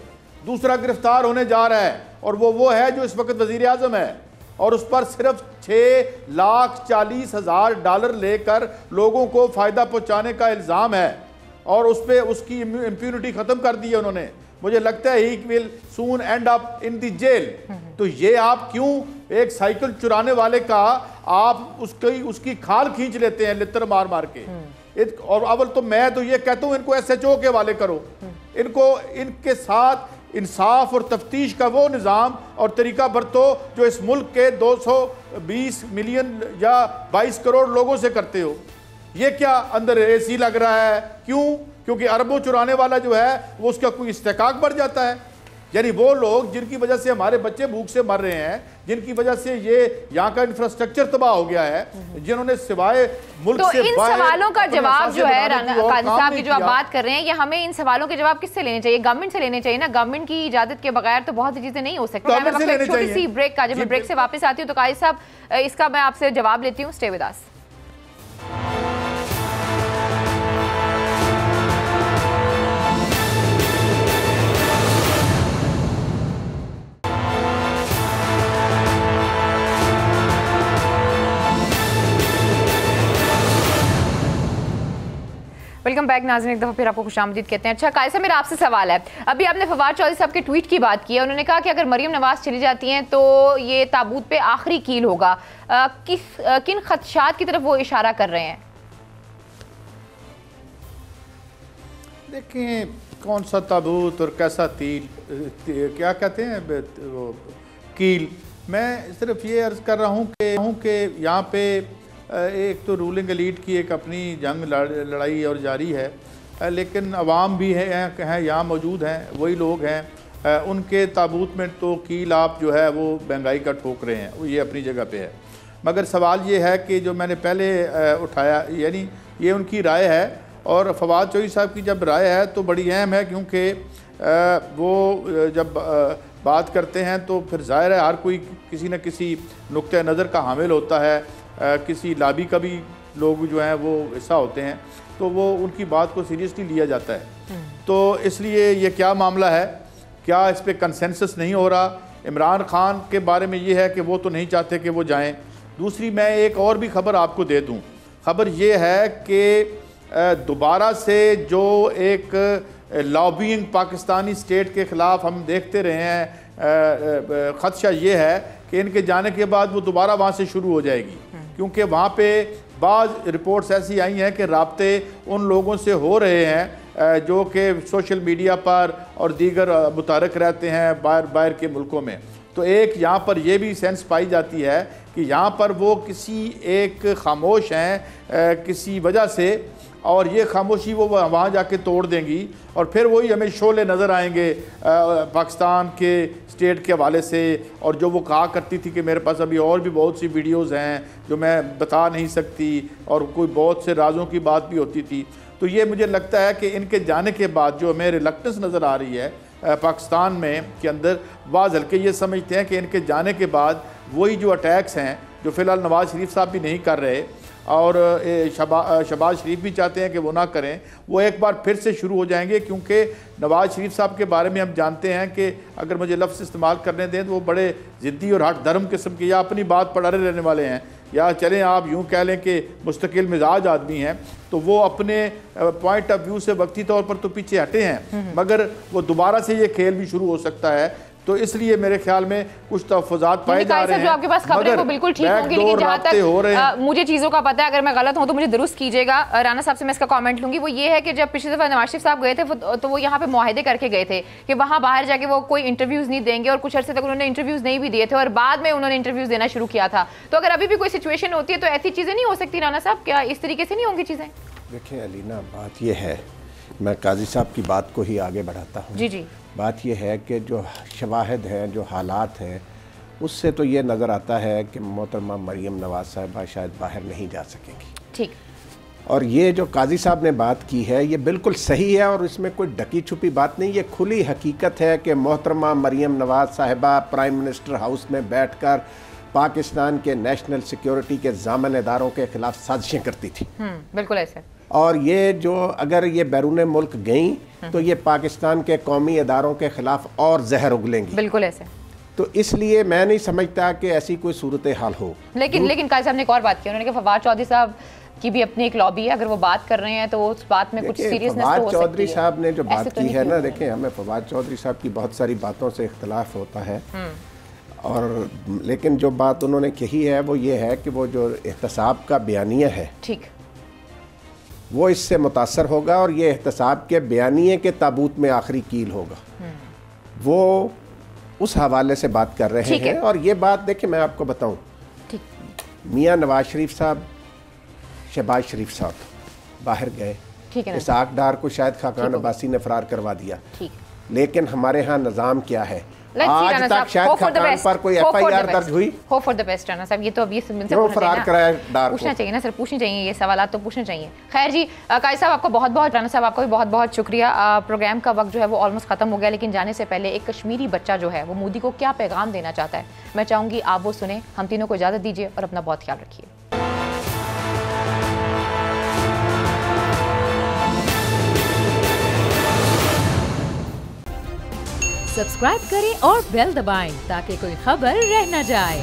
दूसरा गिरफ्तार होने जा रहा है और वो है जो इस वक्त वज़ीर आज़म है, और उस पर सिर्फ $6,40,000 लेकर लोगों को फ़ायदा पहुँचाने का इल्ज़ाम है और उस पर उसकी इम्प्यूनिटी ख़त्म कर दी है उन्होंने। मुझे लगता है he will soon end up in the jail. तो ये आप क्यों एक साइकिल चुराने वाले का आप उसकी खाल खींच लेते हैं लित्र मार मार के? और अव्वल तो मैं तो ये कहता हूँ इनको SHO के वाले करो, इनको इनके साथ इंसाफ और तफ्तीश का वो निज़ाम और तरीका बरतो जो इस मुल्क के 220 मिलियन या 22 करोड़ लोगों से करते हो। ये क्या अंदर AC लग रहा है? क्यों? क्योंकि अरबों चुराने वाला जो है वो उसका कोई इस्तेकाक बढ़ जाता है। यानी वो लोग जिनकी वजह से हमारे बच्चे भूख से मर रहे हैं, जिनकी वजह से ये यहाँ का इंफ्रास्ट्रक्चर तबाह हो गया है, जिन्होंने सिवाय मुल्क तो से इन सवालों का जवाब जो है काजी साहब की जो आप बात कर रहे हैं, ये हमें इन सवालों के जवाब किससे लेने चाहिए? गवर्नमेंट से लेने चाहिए ना। गवर्नमेंट की इजाजत के बगैर तो बहुत सी चीजें नहीं हो सकती। छोटी सी ब्रेक का, जब मैं ब्रेक से वापस आती हूँ तो काजी साहब इसका मैं आपसे जवाब लेती हूँ। Stay with us. Welcome back नाज़रीन, एक दफ़ा फिर आपको खुशामदीद कहते हैं। अच्छा कायद साहब, मेरा आपसे सवाल है। अभी आपने फवाद चौधरी साहब के ट्वीट की बात की है, उन्होंने कहा कि अगर मरियम नवाज चली जाती हैं तो ये ताबूत पे आखिरी कील होगा। किन खदशात की तरफ वो इशारा कर रहे हैं? देखें, कौन सा ताबूत और कैसा क्या कहते हैं वो कील। मैं सिर्फ ये अर्ज़ कर रहा हूँ कि यहाँ पे एक तो रूलिंग एलीट की एक अपनी जंग लड़ाई और जारी है, लेकिन अवाम भी है यहाँ मौजूद हैं, वही लोग हैं। उनके ताबूत में तो कील आप जो है वो महंगाई का ठोक रहे हैं, वो ये अपनी जगह पे है। मगर सवाल ये है कि जो मैंने पहले उठाया, यानी ये उनकी राय है, और फवाद चौधरी साहब की जब राय है तो बड़ी अहम है, क्योंकि वो जब बात करते हैं तो फिर ज़ाहिर है हर कोई किसी न किसी नुक्ते नज़र का हामिल होता है, किसी लाबी का भी लोग जो हैं वो हिस्सा होते हैं, तो वो उनकी बात को सीरियसली लिया जाता है। तो इसलिए ये क्या मामला है, क्या इस पर कंसेंसस नहीं हो रहा? इमरान खान के बारे में ये है कि वो तो नहीं चाहते कि वो जाएं। दूसरी मैं एक और भी खबर आपको दे दूं। खबर ये है कि दोबारा से जो एक लॉबिंग पाकिस्तानी स्टेट के ख़िलाफ़ हम देखते रहे हैं, ख़दशा ये है कि इनके जाने के बाद वो दोबारा वहाँ से शुरू हो जाएगी, क्योंकि वहाँ पे बाज़ रिपोर्ट्स ऐसी आई हैं कि राब्ते उन लोगों से हो रहे हैं जो कि सोशल मीडिया पर और दीगर मुतारक रहते हैं बाहर के मुल्कों में। तो एक यहाँ पर यह भी सेंस पाई जाती है कि यहाँ पर वो किसी एक खामोश हैं किसी वजह से, और ये खामोशी वो वहाँ जाके तोड़ देंगी और फिर वही हमें शोले नज़र आएंगे पाकिस्तान के स्टेट के हवाले से। और जो वो कहा करती थी कि मेरे पास अभी और भी बहुत सी वीडियोस हैं जो मैं बता नहीं सकती, और कोई बहुत से राजों की बात भी होती थी। तो ये मुझे लगता है कि इनके जाने के बाद जो हमें रिलक्टेंस नज़र आ रही है पाकिस्तान में के अंदर, बाज़ हल्के ये समझते हैं कि इनके जाने के बाद वही जो अटैक्स हैं जो फ़िलहाल नवाज़ शरीफ साहब भी नहीं कर रहे और शहबाज शरीफ भी चाहते हैं कि वो ना करें, वो एक बार फिर से शुरू हो जाएंगे। क्योंकि नवाज़ शरीफ साहब के बारे में हम जानते हैं कि अगर मुझे लफ्ज़ इस्तेमाल करने दें तो वो बड़े ज़िद्दी और हट धर्म किस्म के या अपनी बात पर अड़े रहने वाले हैं, या चलें आप यूँ कह लें कि मुस्तकिल मिजाज आदमी हैं। तो वो अपने पॉइंट ऑफ व्यू से वक्ती तौर पर तो पीछे हटे हैं, मगर वो दोबारा से ये खेल भी शुरू हो सकता है। तो इसलिए मेरे ख्याल में कुछ तहफ़्फ़ुज़ात पाए जा रहे हैं। जो आपके पास खबरें वो बिल्कुल ठीक होंगी, लेकिन जहाँ तक मुझे चीज़ों का पता है, अगर मैं गलत हूँ तो मुझे दुरुस्त कीजिएगा। राना साहब से मैं इसका कमेंट लूँगी। वो ये है कि जब पिछली दफ़ा नवाज शरीफ साहब गए थे तो वो यहाँ पे मुआहदे करके गए थे कि वहाँ बाहर जाके वो कोई इंटरव्यूज़ नहीं देंगे, और कुछ अर्से तक उन्होंने इंटरव्यूज़ नहीं भी दिए थे और बाद में उन्होंने इंटरव्यूज़ देना शुरू किया था। तो अगर अभी भी कोई सिचुएशन होती है तो ऐसी चीज़ें नहीं हो सकती राना साहब? क्या इस तरीके से नहीं होंगी चीज़ें? देखिए अलीना, बात यह है, मैं काजी साहब की बात को ही आगे बढ़ाता हूँ। जी जी। बात यह है कि जो शवाहिद हैं, जो हालात हैं, उससे तो ये नज़र आता है कि मोहतरमा मरियम नवाज़ साहिबा शायद बाहर नहीं जा सकेंगी। ठीक। और ये जो काजी साहब ने बात की है ये बिल्कुल सही है और इसमें कोई ढकी छुपी बात नहीं, ये खुली हकीकत है कि मोहतरमा मरियम नवाज़ साहिबा प्राइम मिनिस्टर हाउस में बैठकर पाकिस्तान के नेशनल सिक्योरिटी के ज़ामन इदारों के खिलाफ साजिशें करती थी। बिल्कुल ऐसे। और ये जो अगर ये बैरून मुल्क गई तो ये पाकिस्तान के कौमी इदारों के खिलाफ और जहर उगलेंगी। बिल्कुल ऐसे। तो इसलिए मैं नहीं समझता कि ऐसी कोई सूरत हाल हो। लेकिन काजी साहब ने एक और बात की, उन्होंने कहा फवाद चौधरी साहब की भी अपनी एक लॉबी है, अगर वो बात कर रहे हैं तो उस बात में कुछ सीरियसनेस तो हो सकती है। फवाद चौधरी साहब ने जो बात की है ना, देखें हमें फवाद चौधरी साहब की बहुत सारी बातों से इख्तलाफ होता है, और लेकिन जो बात उन्होंने कही है वो ये है कि वो जो एहतसाब का बयानिया है, ठीक, वो इससे मुतासर होगा और ये एहतसाब के बयानिए के ताबूत में आखिरी कील होगा। वो उस हवाले से बात कर रहे हैं। और ये बात देखिए मैं आपको बताऊं, मियाँ नवाज शरीफ साहब, शहबाज शरीफ साहब बाहर गए, इसाक डार को शायद खाकान अब्बासी ने फरार करवा दिया, लेकिन हमारे यहाँ निज़ाम क्या है, आज तक शायद खाकान पर कोई FIR दर्ज हुई। Hope for the best Rana साहब, ये तो अभी पूछना चाहिए ना सर, पूछने चाहिए ये सवाल तो पूछने चाहिए। खैर जी, काजी साहब आपको बहुत बहुत, राना साहब आपको भी बहुत बहुत शुक्रिया। प्रोग्राम का वक्त जो है वो ऑलमोस्ट खत्म हो गया, लेकिन जाने से पहले एक कश्मीरी बच्चा जो है वो मोदी को क्या पैगाम देना चाहता है, मैं चाहूँगी आप वो सुने। हम तीनों को इजाज़त दीजिए और अपना बहुत ख्याल रखिए। सब्सक्राइब करें और बेल दबाएं ताकि कोई खबर रह न जाए।